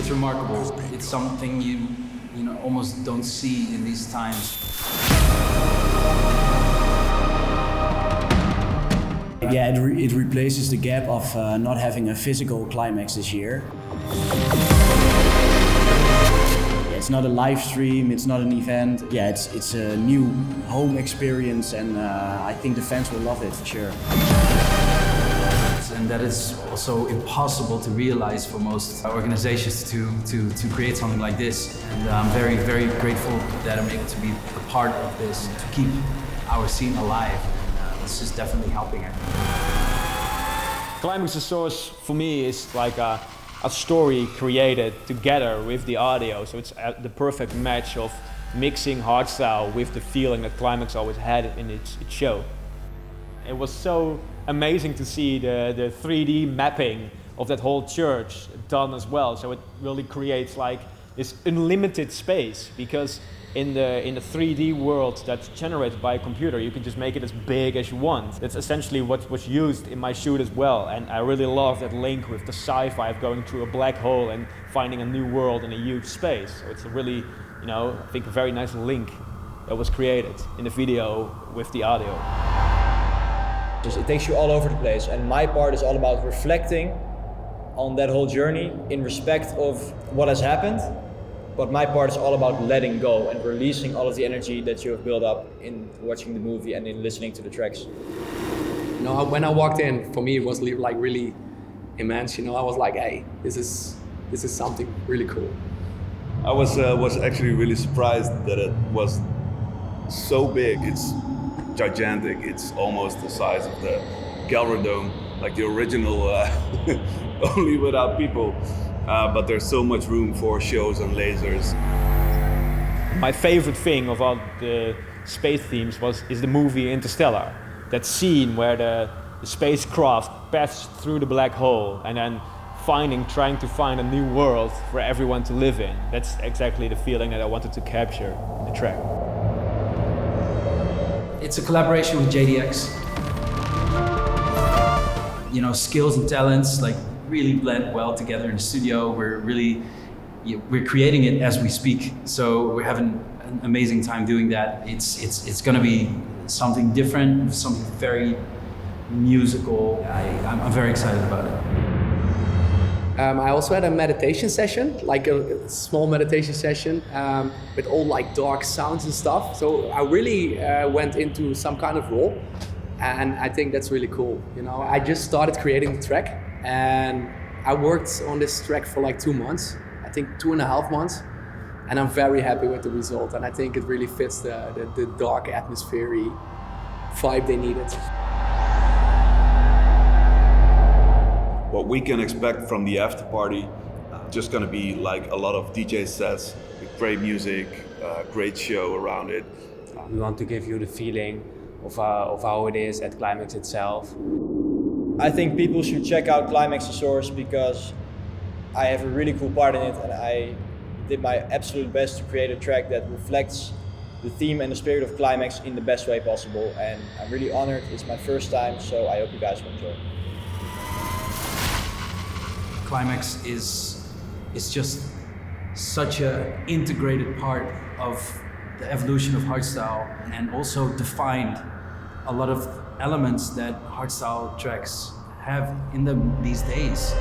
It's remarkable. It's something you almost don't see in these times. Yeah, it replaces the gap of not having a physical climax this year. It's not a live stream, it's not an event. Yeah, it's a new home experience, and I think the fans will love it for sure. And that is also impossible to realize for most organizations to create something like this. And I'm very, very grateful that I'm able to be a part of this, to keep our scene alive. And this is definitely helping it. Qlimax The Source for me is like a story created together with the audio. So it's the perfect match of mixing hardstyle with the feeling that Qlimax always had in its show. It was so amazing to see the 3D mapping of that whole church done as well. So it really creates like this unlimited space, because in the 3D world that's generated by a computer, you can just make it as big as you want. That's essentially what was used in my shoot as well. And I really love that link with the sci-fi of going through a black hole and finding a new world in a huge space. So it's a really, I think a very nice link that was created in the video with the audio. It takes you all over the place, and my part is all about reflecting on that whole journey in respect of what has happened, but my part is all about letting go and releasing all of the energy that you have built up in watching the movie and in listening to the tracks. When I walked in, for me it was like really immense. I was like, hey, this is something really cool. I was actually really surprised that it was so big. It's gigantic. It's almost the size of the Gallery Dome, like the original, only without people. But there's so much room for shows and lasers. My favorite thing of all the space themes is the movie Interstellar. That scene where the spacecraft passed through the black hole and then trying to find a new world for everyone to live in. That's exactly the feeling that I wanted to capture in the track. It's a collaboration with JDX. Skills and talents like really blend well together in the studio. We're creating it as we speak. So we're having an amazing time doing that. It's going to be something different, something very musical. I'm very excited about it. I also had a meditation session, like a small meditation session with all like dark sounds and stuff. So I really went into some kind of role, and I think that's really cool. I just started creating the track, and I worked on this track for like 2 months, I think 2.5 months, and I'm very happy with the result. And I think it really fits the dark atmospheric vibe they needed. What we can expect from the after party, just gonna be like a lot of DJ sets, with great music, great show around it. We want to give you the feeling of how it is at Qlimax itself. I think people should check out Qlimax The Source because I have a really cool part in it, and I did my absolute best to create a track that reflects the theme and the spirit of Qlimax in the best way possible. And I'm really honored. It's my first time, so I hope you guys will enjoy. Qlimax is just such an integrated part of the evolution of hardstyle, and also defined a lot of elements that hardstyle tracks have in them these days.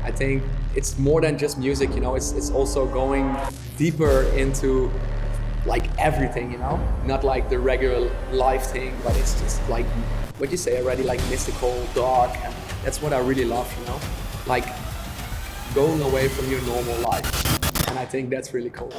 I think it's more than just music, it's also going deeper into like everything, not like the regular live thing, but it's just like what you say already, like mystical, dark, and that's what I really love, like going away from your normal life, and I think that's really cool.